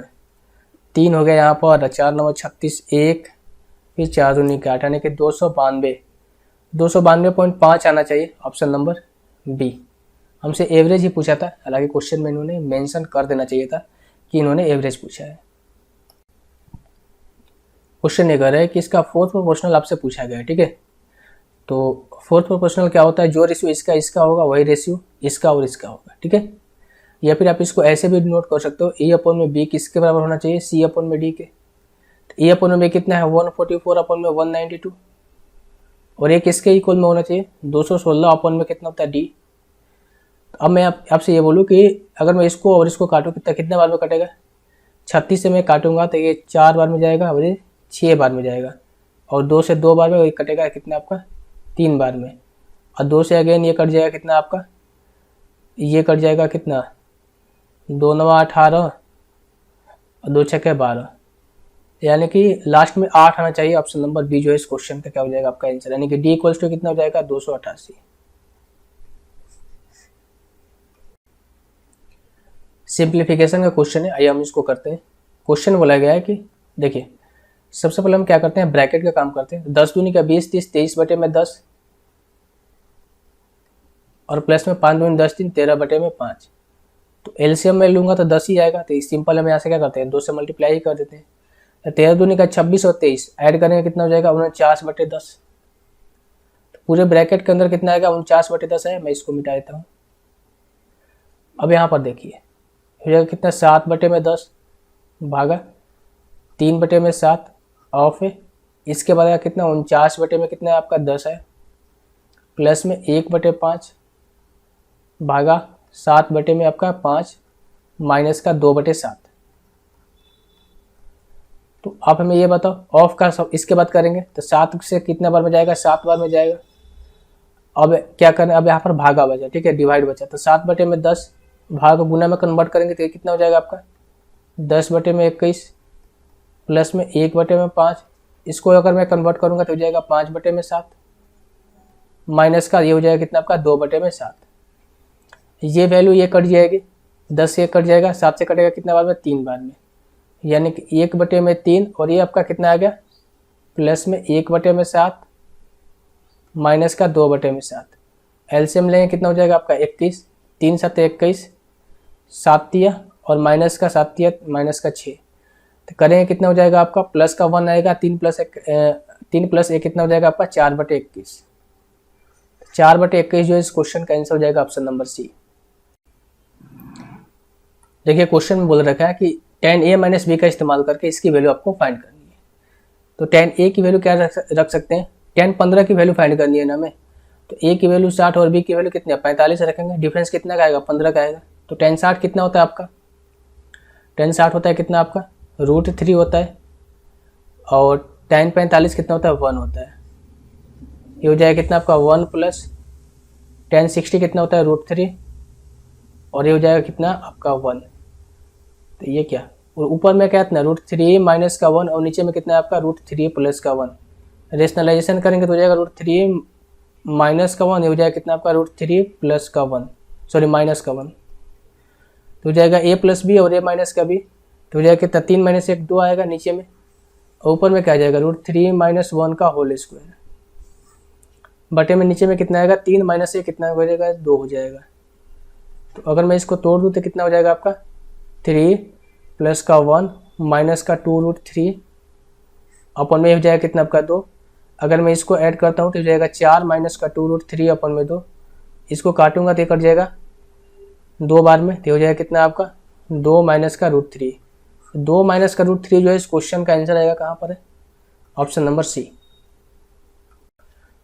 3 हो गया यहाँ पर, 4 9 36 1, फिर 4 दूनी का 8 यानी कि 292.5 आना चाहिए ऑप्शन नंबर बी। हमसे एवरेज ही पूछा था, हालांकि क्वेश्चन में इन्होंने मेंशन कर देना चाहिए था कि इन्होंने एवरेज पूछा है। क्वेश्चन ये कह रहा है कि इसका फोर्थ प्रोपोर्शनल आपसे पूछा गया है, ठीक है। तो फोर्थ प्रोपोर्शनल क्या होता है, जो रेशियो इसका होगा वही रेशियो इसका और इसका होगा, ठीक है। या फिर आप इसको ऐसे भी नोट कर सकते हो, ए अपॉन में बी किसके बराबर होना चाहिए, सी अपॉन में डी के। तो ए अपॉन में बी कितना है 144 अपॉन में 192 और ये किसके इक्वल में होना चाहिए 216 अपॉन में कितना होता है डी। अब मैं आपसे ये बोलूँ कि अगर मैं इसको और इसको काटूँ कितने बार में कटेगा, 36 से मैं काटूंगा तो ये 4 बार में जाएगा और ये 6 बार में जाएगा, और 2 से 2 बार में वही कटेगा कितना आपका 3 बार में, और 2 से अगेन ये कट जाएगा कितना आपका, ये कट जाएगा कितना 2 9 18 और 2 6 12, यानी कि लास्ट में 8 आना चाहिए। ऑप्शन नंबर बी जो है इस क्वेश्चन का क्या हो जाएगा आपका आंसर, यानी कि डी इक्वल्स टू कितना हो जाएगा 288। सिंप्लीफिकेशन का क्वेश्चन है, आइए हम इसको करते हैं। क्वेश्चन बोला गया है कि देखिए सबसे पहले हम क्या करते हैं ब्रैकेट का काम करते हैं, 10 दूनी का 20 30 23 बटे में 10 और प्लस में 5 दूनी 10 3 13 बटे में 5। तो एलसीएम में लूंगा तो 10 ही आएगा, तो सिंपल हम यहाँ से क्या करते हैं 2 से मल्टीप्लाई ही कर देते हैं। तो 13 दूनी का 26 और 23 ऐड करेंगे कितना हो जाएगा 49 बटे 10। तो पूरे ब्रैकेट के अंदर कितना आएगा 49 बटे 10 है, मैं इसको मिटा देता हूँ। अब यहाँ पर देखिए हो जाएगा कितना 7 बटे में 10 भागा 3 बटे में 7 ऑफ है, इसके बाद कितना 49 बटे में कितना है आपका 10 है, प्लस में 1 बटे 5 भागा 7 बटे में आपका 5 माइनस का 2 बटे 7। तो आप हमें ये बताओ ऑफ का सब इसके बाद करेंगे तो 7 से कितना बार में जाएगा 7 बार में जाएगा। अब क्या करना, अब यहाँ पर भागा बचा, ठीक है डिवाइड बचा, तो 7 बटे में 10 भाग को गुना में कन्वर्ट करेंगे तो कितना हो जाएगा आपका 10 बटे में 21 प्लस में 1 बटे में 5, इसको अगर मैं कन्वर्ट करूंगा तो हो जाएगा 5 बटे में 7 माइनस का ये हो जाएगा कितना आपका 2 बटे में 7। ये वैल्यू ये कट जाएगी, 10 से कट जाएगा, 7 से कटेगा कितना बार में 3 बार में, यानी कि 1 बटे में 3 और ये आपका कितना आ गया प्लस में 1 बटे में 7 माइनस का 2 बटे में 7। एलसीएम लेंगे कितना हो जाएगा आपका 21, 3 7 21 7 तिया और माइनस का 7 तिया माइनस का 6, तो करेंगे कितना हो जाएगा आपका प्लस का 1 आएगा, 3 प्लस 1 कितना हो जाएगा आपका 4 बटे 21। 4 बटे 21 जो है इस क्वेश्चन का आंसर हो जाएगा ऑप्शन नंबर सी। देखिए क्वेश्चन में बोल रखा है कि tan a माइनस बी का इस्तेमाल करके इसकी वैल्यू आपको फाइंड करनी है। तो tan a की वैल्यू क्या रख सकते हैं, tan 15 की वैल्यू फाइंड करनी है ना हमें, तो a की वैल्यू 60 और b की वैल्यू कितनी है 45 रखेंगे, डिफरेंस कितना का आएगा 15 का आएगा। तो tan 60 कितना होता है आपका, tan 60 होता है कितना आपका √3 होता है, और tan 45 कितना होता है 1 होता है, ये हो जाएगा कितना आपका 1 प्लस tan 60 कितना होता है √3 और ये हो जाएगा कितना आपका 1। तो ये क्या, और ऊपर में क्या इतना √3 माइनस का 1 और नीचे में कितना है आपका √3 प्लस का 1, रेशनलाइजेशन करेंगे तो हो जाएगा √3 माइनस का 1, ये हो जाएगा कितना आपका √3 प्लस का 1 सॉरी माइनस का 1, तो हो जाएगा a प्लस बी और a माइनस का b, तो हो जाएगा कितना 3 माइनस 1 2 आएगा नीचे में, और ऊपर में क्या आ जाएगा √3 माइनस 1 का होल स्क्वायर, बटे में नीचे में कितना आएगा 3 माइनस 1 कितना हो जाएगा 2 हो जाएगा। तो अगर मैं इसको तोड़ दूँ तो कितना हो जाएगा आपका 3 प्लस का 1 माइनस का 2√3 अपन में हो जाएगा कितना आपका 2, अगर मैं इसको ऐड करता हूँ तो हो जाएगा 4 माइनस का 2√3 अपन में 2, इसको काटूंगा तो ये कट जाएगा 2 बार में, तो हो जाएगा कितना आपका 2 माइनस का √3। 2 माइनस का √3 जो है इस क्वेश्चन का आंसर आएगा कहाँ पर है ऑप्शन नंबर सी।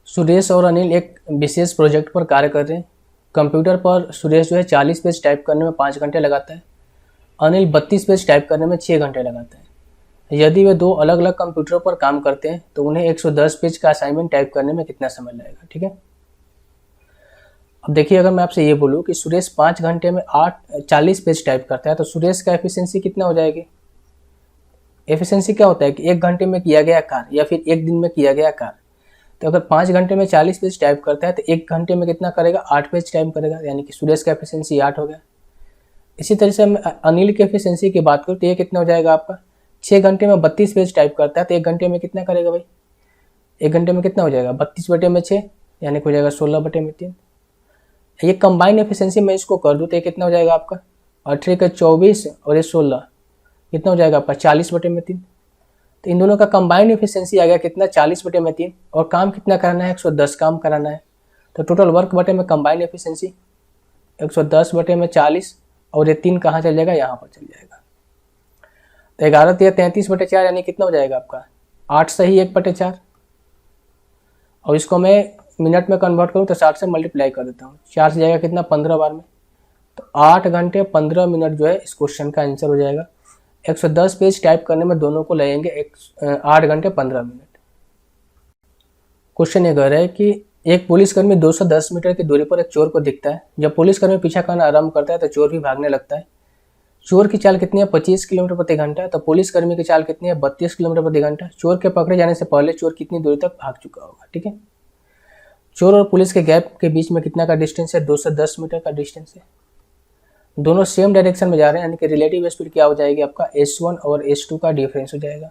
सुरेश और अनिल एक विशेष प्रोजेक्ट पर कार्य कर रहे हैं। कंप्यूटर पर सुरेश जो है 40 पेज टाइप करने में 5 घंटे लगाता है अनिल 32 पेज टाइप करने में 6 घंटे लगाता है। यदि वे दो अलग अलग कंप्यूटरों पर काम करते हैं तो उन्हें 110 पेज का असाइनमेंट टाइप करने में कितना समय लगेगा। ठीक है, अब देखिए अगर मैं आपसे ये बोलूँ कि सुरेश 5 घंटे में 40 पेज टाइप करता है तो सुरेश का एफिशिएंसी कितना हो जाएगी। एफिशिएंसी क्या होता है कि 1 घंटे में किया गया कार्य या फिर 1 दिन में किया गया कार्य। तो अगर 5 घंटे में 40 पेज टाइप करता है तो 1 घंटे में कितना करेगा, 8 पेज टाइप करेगा, यानी कि सुरेश का एफिशिएंसी 8 हो गया। इसी तरह से हम अनिल के एफिशिएंसी की बात करूँ तो ये कितना हो जाएगा आपका, 6 घंटे में 32 पेज टाइप करता है तो 1 घंटे में कितना करेगा भाई, 1 घंटे में कितना हो जाएगा 32/6 यानी कि हो जाएगा 16/3। ये कंबाइन एफिशिएंसी मैं इसको कर दूँ तो ये कितना हो जाएगा आपका 18 का 24 और ये 16 कितना हो जाएगा आपका 40/3। तो इन दोनों का कंबाइंड एफिशिएंसी आ गया कितना 40/3 और काम कितना कराना है 110 काम कराना है। तो टोटल वर्क बटे में कंबाइंड एफिशिएंसी 110/40 और ये 3 कहाँ चल जाएगा, यहाँ पर चल जाएगा। तो 11 33/4 यानी कितना हो जाएगा आपका 8 सही 1/4 और इसको मैं मिनट में कन्वर्ट करूँ तो 60 से मल्टीप्लाई कर देता हूँ, 4 से जाएगा कितना 15 बार में। तो 8 घंटे 15 मिनट जो है इस क्वेश्चन का आंसर हो जाएगा। 110 पेज टाइप करने में दोनों को लगेंगे 8 घंटे 15 मिनट। क्वेश्चन ये कह रहा है कि एक पुलिसकर्मी 210 मीटर की दूरी पर एक चोर को दिखता है। जब पुलिसकर्मी पीछा करना आरंभ करता है तो चोर भी भागने लगता है। चोर की चाल कितनी है 25 किलोमीटर प्रति घंटा, तो पुलिसकर्मी की चाल कितनी है 32 किलोमीटर प्रति घंटा। चोर के पकड़े जाने से पहले चोर कितनी दूरी तक भाग चुका होगा। ठीक है, चोर और पुलिस के गैप के बीच में कितना का डिस्टेंस है 210 मीटर का डिस्टेंस है। दोनों सेम डायरेक्शन में जा रहे हैं यानी कि रिलेटिव स्पीड क्या हो जाएगी आपका s1 और s2 का डिफरेंस हो जाएगा।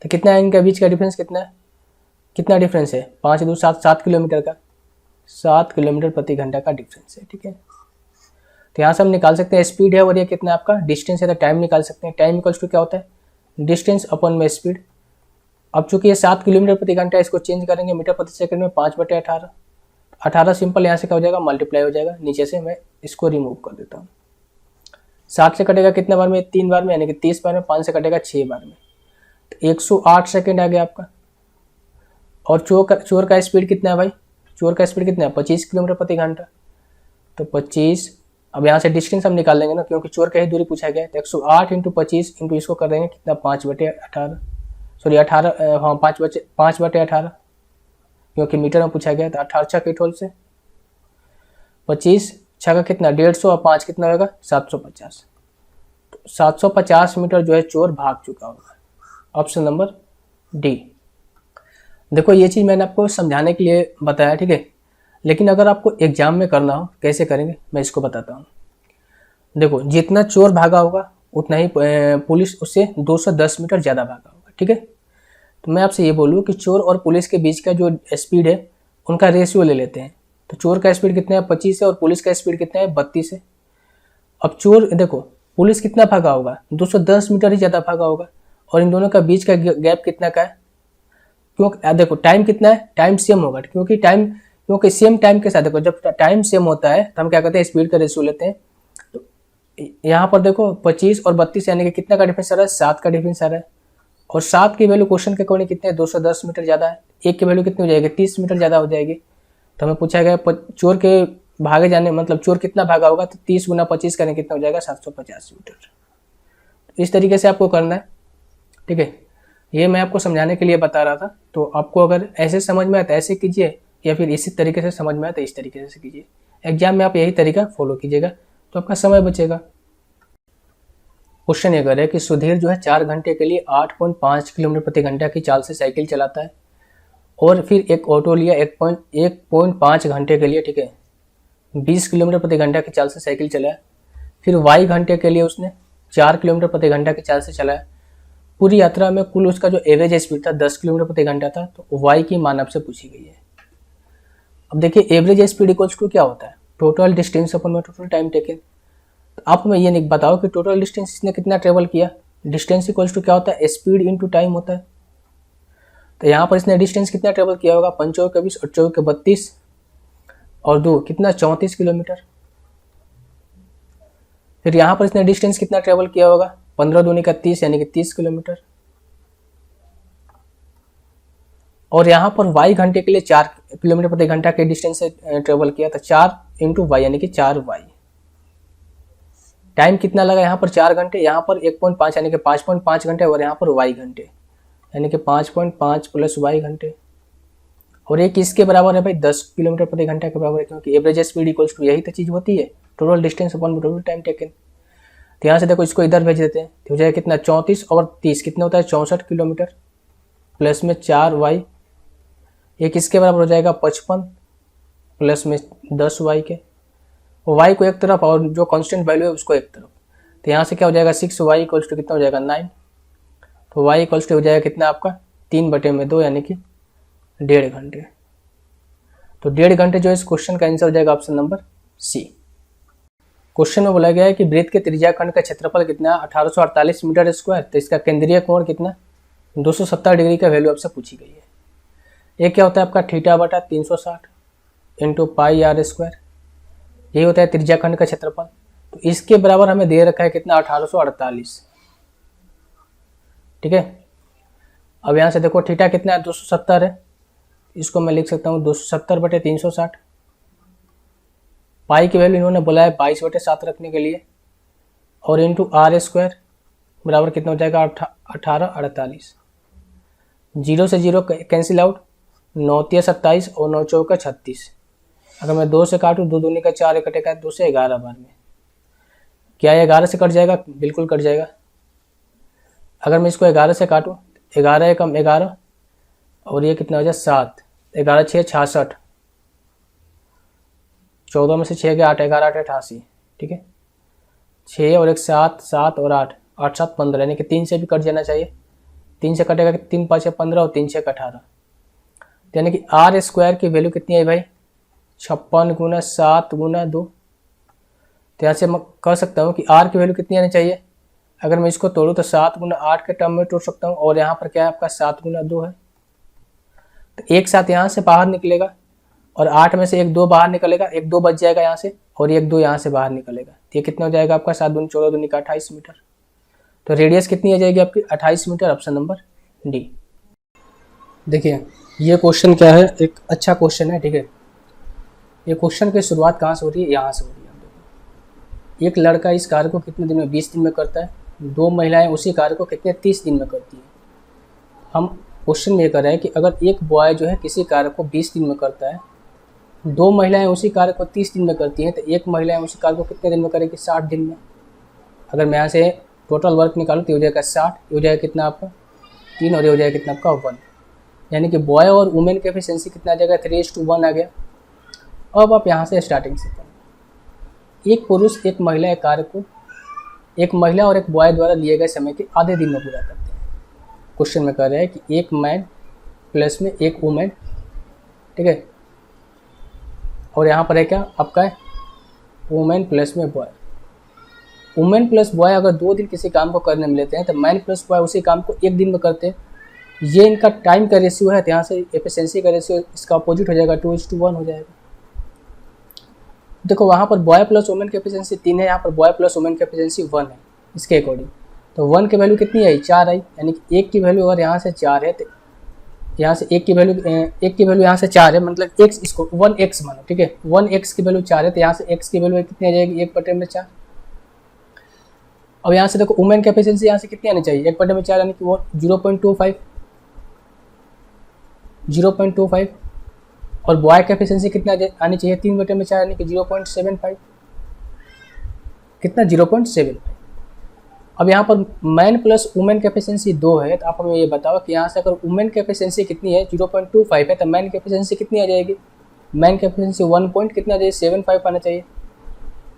तो कितना है इनके बीच का डिफरेंस, कितना डिफरेंस है 5 2 7 7 किलोमीटर का, 7 किलोमीटर प्रति घंटा का डिफरेंस है। ठीक है, तो यहाँ से हम निकाल सकते हैं स्पीड है और ये कितना आपका डिस्टेंस है, तो टाइम निकाल सकते हैं। टाइम इक्वल्स टू क्या होता है डिस्टेंस अपन में स्पीड। अब चूंकि ये 7 किलोमीटर प्रति घंटा इसको चेंज करेंगे मीटर प्रति सेकंड में 5/18, 18 सिंपल यहाँ से क्या हो जाएगा मल्टीप्लाई हो जाएगा, नीचे से मैं इसको रिमूव कर देता हूँ। 7 से कटेगा कितने बार में 3 बार में यानी कि 30 बार में, 5 से कटेगा 6 बार में, तो 108 सेकंड आ गया आपका। और चोर का स्पीड कितना है भाई, चोर का स्पीड कितना है 25 किलोमीटर प्रति घंटा, तो 25। अब यहाँ से डिस्टेंस हम निकाल लेंगे ना क्योंकि चोर का ही दूरी पूछा गया है, तो 108 × 25 इंटू इसको कर देंगे कितना 5/18 सॉरी 18 हाँ 5/18 क्योंकि मीटर में पूछा गया था। 18 छः पेट्रोल से 25 छः का कितना 150 और 5 कितना होगा 750। तो 750 मीटर जो है चोर भाग चुका होगा, ऑप्शन नंबर डी। देखो ये चीज़ मैंने आपको समझाने के लिए बताया, ठीक है, लेकिन अगर आपको एग्जाम में करना हो कैसे करेंगे मैं इसको बताता हूँ। देखो जितना चोर भागा होगा उतना ही पुलिस उससे 210 मीटर ज़्यादा भागा होगा। ठीक है, तो मैं आपसे ये बोलूँ कि चोर और पुलिस के बीच का जो स्पीड है उनका रेशियो ले लेते हैं। तो चोर का स्पीड कितना है 25 है और पुलिस का स्पीड कितना है 32 है। अब चोर देखो पुलिस कितना भागा होगा 210 मीटर ही ज़्यादा भागा होगा और इन दोनों का बीच का गैप कितना का है, क्योंकि देखो टाइम कितना है टाइम सेम होगा, क्योंकि सेम टाइम के साथ देखो जब टाइम सेम होता है तो हम क्या करते हैं स्पीड का रेशियो लेते हैं। तो यहाँ पर देखो 25 और 32 यानी कि कितना का डिफरेंस आ रहा है 7 का डिफरेंस आ रहा है और 7 की वैल्यू क्वेश्चन के अकॉर्डिंग कितने 210 मीटर ज़्यादा है, 1 की वैल्यू कितनी हो जाएगी 30 मीटर ज़्यादा हो जाएगी। तो हमें पूछा गया चोर के भागे जाने मतलब चोर कितना भागा होगा, तो 30 × 25 करें कितना हो जाएगा 750 मीटर। इस तरीके से आपको करना है। ठीक है, ये मैं आपको समझाने के लिए बता रहा था। तो आपको अगर ऐसे समझ में आए तो ऐसे कीजिए या फिर इसी तरीके से समझ में आए तो इस तरीके से कीजिए। एग्जाम में आप यही तरीका फॉलो कीजिएगा तो आपका समय बचेगा। क्वेश्चन ये कर रहा है कि सुधीर जो है 4 घंटे के लिए 8.5 किलोमीटर प्रति घंटा की चाल से साइकिल चलाता है और फिर एक ऑटो लिया 1.5 घंटे के लिए, ठीक है, 20 किलोमीटर प्रति घंटा की चाल से साइकिल चलाया। फिर y घंटे के लिए उसने 4 किलोमीटर प्रति घंटा की चाल से चलाया। पूरी यात्रा में कुल उसका जो एवरेज स्पीड था 10 किलोमीटर प्रति घंटा था। तो y की मान आपसे पूछी गई है। अब देखिए एवरेज स्पीड इक्वल्स टू क्या होता है टोटल डिस्टेंस अपन में टोटल टाइम टेकन। तो आप हमें ये नहीं बताओ कि टोटल डिस्टेंस इसने कितना ट्रेवल किया। डिस्टेंस इक्वल्स टू क्या होता है स्पीड इंटू टाइम होता है। तो यहाँ पर इसने डिस्टेंस कितना ट्रेवल किया होगा 5 × 20 और 4 × 32 और 2 कितना 34 किलोमीटर। फिर यहाँ पर इसने डिस्टेंस कितना ट्रेवल किया होगा 15 दूनी का 30 यानी कि 30 किलोमीटर। और यहाँ पर y घंटे के लिए 4 किलोमीटर प्रति घंटा के डिस्टेंस से ट्रेवल किया था 4 × y यानी कि 4y। टाइम कितना लगा यहाँ पर 4 घंटे, यहाँ पर 1.5 यानी कि 5.5 घंटे, और यहाँ पर वाई घंटे यानी कि 5.5 प्लस वाई घंटे। और ये किसके बराबर है भाई, 10 किलोमीटर प्रति घंटा के बराबर है, क्योंकि एवरेज स्पीड इक्वल्स टू यही तो चीज़ होती है, total distance upon total time taken. तो यहाँ से देखो इसको इधर भेज देते हैं, तो हो जाएगा कितना 34 और 30 कितना होता है 64 किलोमीटर, प्लस में 4 वाई, ये किसके बराबर हो जाएगा 55 प्लस में 10 वाई के, वाई को एक तरफ और जो कांस्टेंट वैल्यू है उसको एक तरफ। तो यहाँ से क्या हो जाएगा 6 वाई इक्वल्स टू कितना हो जाएगा 9। तो वाई इक्वल्स टू हो जाएगा कितना आपका 3/2 यानी कि 1.5 घंटे। तो 1.5 घंटे जो इस क्वेश्चन का आंसर हो जाएगा ऑप्शन नंबर सी। क्वेश्चन में बोला गया है कि वृत्त के त्रिज्या खंड का क्षेत्रफल कितना है 1848 मीटर स्क्वायर, तो इसका केंद्रीय कोण कितना 270 डिग्री का वैल्यू आपसे पूछी गई है। ये क्या होता है आपका θ/360 इंटू पाई आर स्क्वायर, यही होता है त्रिज्या खंड का क्षेत्रफल। तो इसके बराबर हमें दे रखा है कितना 1848, ठीक है। अब यहाँ से देखो थीटा कितना है 270 है, इसको मैं लिख सकता हूँ 270/360, पाई की वैल्यू इन्होंने बोला है 22/7 रखने के लिए, और इंटू आर स्क्वायर बराबर कितना हो जाएगा 1848। 0 से 0 कैंसिल आउट, 9 × 27 और 9 × 4 = 36। अगर मैं 2 से काटूँ 2 दूनी का 4 कटेगा 2 से 11 बार में, क्या ये 11 से कट जाएगा, बिल्कुल कट जाएगा। अगर मैं इसको 11 से काटूँ 11 × 11 और ये कितना हो जाए 7, 11 × 6 = 66, 14 में से 6 गया 8, 11 × 8 = 88, ठीक है। 6 और 1 7, 7 और 8, 8 7 15 यानी कि 3 से भी कट जाना चाहिए, 3 से कटेगा 3 × 5 = 15 और 3 × 6 = 18, यानी कि आर स्क्वायर की वैल्यू कितनी है भाई 56 × 7 × 2। तो यहाँ से मैं कह सकता हूँ कि आर की वैल्यू कितनी आनी चाहिए, अगर मैं इसको तोड़ूँ तो 7 × 8 के टर्म में तोड़ सकता हूँ, और यहाँ पर क्या है आपका 7 × 2 है, तो एक साथ यहाँ से बाहर निकलेगा और 8 में से 1 2 बाहर निकलेगा, 1 2 बच जाएगा यहाँ से, और 1 2 यहाँ से बाहर निकलेगा, तो ये कितना हो जाएगा आपका 7 दूनी 14 दूनी का 28 मीटर। तो रेडियस कितनी आ जाएगी आपकी 28 मीटर, ऑप्शन नंबर डी। देखिए ये क्वेश्चन क्या है, एक अच्छा क्वेश्चन है, ठीक है। ये क्वेश्चन की शुरुआत कहाँ से हो रही है, यहाँ से हो रही है। एक लड़का इस कार्य को कितने दिन में 20 दिन में करता है, 2 महिलाएं उसी कार्य को कितने 30 दिन में करती हैं। हम क्वेश्चन में ये कर रहे हैं कि अगर एक बॉय जो है किसी कार्य को 20 दिन में करता है, 2 महिलाएं उसी कार्य को 30 दिन में करती हैं, तो एक महिलाएं उसी कार्य को कितने दिन में करेगी 60 दिन में। अगर मैं यहाँ से टोटल वर्क निकालूँ तो हो जाएगा 60, ये हो जाएगा कितना आपका 3, और ये हो जाएगा कितना आपका 1, यानी कि बॉय और वुमेन की एफिशिएंसी कितना आ जाएगा 3:1 आ गया। अब आप यहाँ से स्टार्टिंग से करें, एक पुरुष एक महिला एक कार्य को एक महिला और एक बॉय द्वारा लिए गए समय के आधे दिन में पूरा करते हैं। क्वेश्चन में कह रहे हैं कि एक मैन प्लस में एक वुमेन, ठीक है, और यहाँ पर है क्या आपका है वुमेन प्लस में बॉय। वुमेन प्लस बॉय अगर 2 दिन किसी काम को करने में लेते हैं तो मैन प्लस बॉय उसी काम को 1 दिन में करते हैं। ये इनका टाइम का रेशियो है, तो यहाँ से एफिशिएंसी का रेशियो इसका अपोजिट हो जाएगा 2:1 हो जाएगा। देखो वहाँ पर बॉय प्लस वुमेन की एफिशिएंसी 3 है, यहाँ पर बॉय प्लस वुमेन की एफिशिएंसी 1 है इसके अकॉर्डिंग। तो 1 की वैल्यू कितनी आई 4 आई, यानी कि 1 की वैल्यू अगर यहाँ से 4 है तो यहाँ से 1 की वैल्यू यहाँ से 4 है, मतलब x इसको 1x मानो, ठीक है। 1x की वैल्यू 4 है, तो यहाँ से x की वैल्यू कितनी आ जाएगी 1/4। अब यहाँ से देखो वुमेन की एफिशिएंसी यहाँ से कितनी आनी चाहिए 1/4, यानी कि वो 0.25, और बॉय की एफिशिएंसी कितना आनी चाहिए 3/4, यानी कि 0.75, कितना 0.75। अब यहाँ पर मैन प्लस वुमेन की एफिशिएंसी 2 है, तो आप हमें ये बताओ कि यहाँ से अगर वुमेन की एफिशिएंसी कितनी है 0.25 है, तो मैन की एफिशिएंसी कितनी आ जाएगी, मैन की एफिशिएंसी 1.75 आना चाहिए।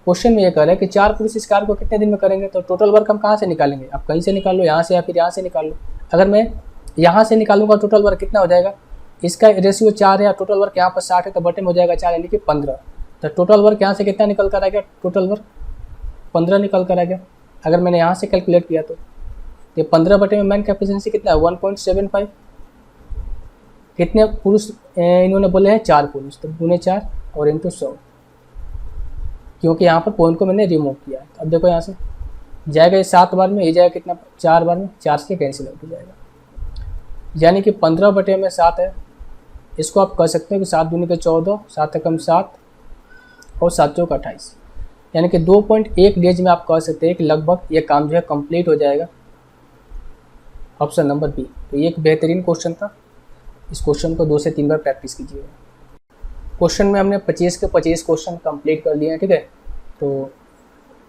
क्वेश्चन में ये कह रहा है कि 4 पुरुष इस कार्य को कितने दिन में करेंगे, तो टोटल वर्क हम कहाँ से निकालेंगे, आप कहीं से निकाल लो, यहाँ से या फिर यहाँ से निकाल लो। अगर मैं यहाँ से निकालूंगा टोटल वर्क कितना हो जाएगा, इसका रेशियो 4 है, टोटल वर्क यहाँ पर 60 है, तो बटे में हो जाएगा 4 यानी कि 15। तो टोटल वर्क यहाँ से कितना निकल कर आ गया, टोटल वर्क 15 निकल कर आ गया। अगर मैंने यहाँ से कैलकुलेट किया तो ये 15 बटे में मैन की एफिशिएंसी कितना है 1.75। कितने पुरुष इन्होंने बोले हैं 4 पुरुष, तो गुने 4 और इंटू 100, क्योंकि यहाँ पर पॉइंट को मैंने रिमूव किया है। अब देखो यहाँ से जाएगा ये 7 बार में, ये जाएगा कितना 4 बार में, 4 से कैंसिल आउट हो जाएगा, यानी कि 15 बटे में 7 है। इसको आप कह सकते हैं कि 7 दूनी के 14, 7 एकम 7 और 7 चौक 28, यानी कि 2.1 डेज में आप कह सकते हैं कि लगभग ये काम जो है कंप्लीट हो जाएगा। Option number B. तो ये एक बेहतरीन क्वेश्चन था, इस क्वेश्चन को 2 से 3 बार प्रैक्टिस कीजिएगा। क्वेश्चन में हमने 25 के 25 क्वेश्चन कंप्लीट कर लिए हैं, ठीक है। तो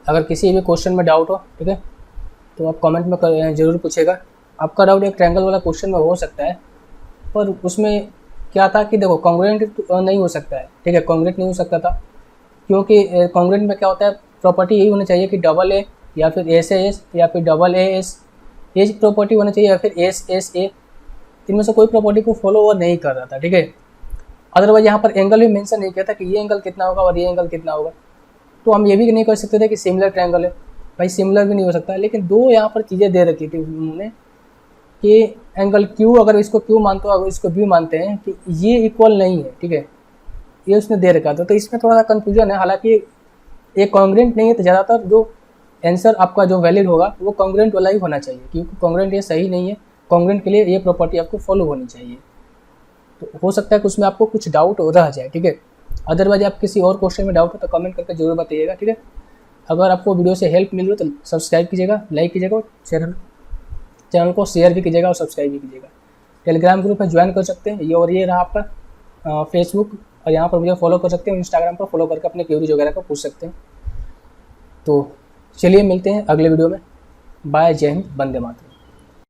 अगर किसी भी क्वेश्चन में डाउट हो, ठीक है, तो आप कमेंट में ज़रूर पूछेगा। आपका डाउट एक ट्रायंगल वाला क्वेश्चन में हो सकता है, पर उसमें क्या था कि देखो कॉन्ग्रुएंट नहीं हो सकता है, ठीक है, कॉन्ग्रुएंट नहीं हो सकता था, क्योंकि कॉन्ग्रुएंट में क्या होता है, प्रॉपर्टी यही होनी चाहिए कि डबल ए या फिर एस एस या फिर डबल ए एस, ये प्रॉपर्टी होनी चाहिए, या फिर एस एस ए, इनमें से कोई प्रॉपर्टी को फॉलो ओवर नहीं कर रहा था, ठीक है। अदरवाइज यहाँ पर एंगल भी मेंशन नहीं किया था कि ये एंगल कितना होगा और ये एंगल कितना होगा। तो हम ये भी नहीं कर सकते थे कि सिमिलर ट्रायंगल है, भाई सिमिलर भी नहीं हो सकता है। लेकिन दो यहाँ पर चीज़ें दे रखी थी उन्होंने कि एंगल क्यू, अगर इसको क्यू मानते हो, अगर इसको बी मानते हैं कि ये इक्वल नहीं है, ठीक है, ये उसने दे रखा था। तो इसमें थोड़ा सा कन्फ्यूजन है, हालांकि ये कॉन्ग्रुएंट नहीं है, तो ज़्यादातर जो आंसर आपका जो वैलिड होगा वो कॉन्ग्रुएंट वाला ही होना चाहिए, क्योंकि कॉन्ग्रुएंट ये सही नहीं है, कॉन्ग्रुएंट के लिए ये प्रॉपर्टी आपको फॉलो होनी चाहिए। तो हो सकता है कि उसमें आपको कुछ डाउट रह जाए, ठीक है। अदरवाइज आप किसी और क्वेश्चन में डाउट हो तो कमेंट करके जरूर बताइएगा, ठीक है। अगर आपको वीडियो से हेल्प मिल रही हो तो सब्सक्राइब कीजिएगा, लाइक कीजिएगा, और चैनल को शेयर भी कीजिएगा और सब्सक्राइब भी कीजिएगा। टेलीग्राम ग्रुप में ज्वाइन कर सकते हैं, ये रहा आपका फेसबुक, और यहाँ पर मुझे फॉलो कर सकते हैं, इंस्टाग्राम पर फॉलो करके अपने क्वेरीज वगैरह को पूछ सकते हैं। तो चलिए मिलते हैं अगले वीडियो में। बाय, जय हिंद, वंदे मातरम।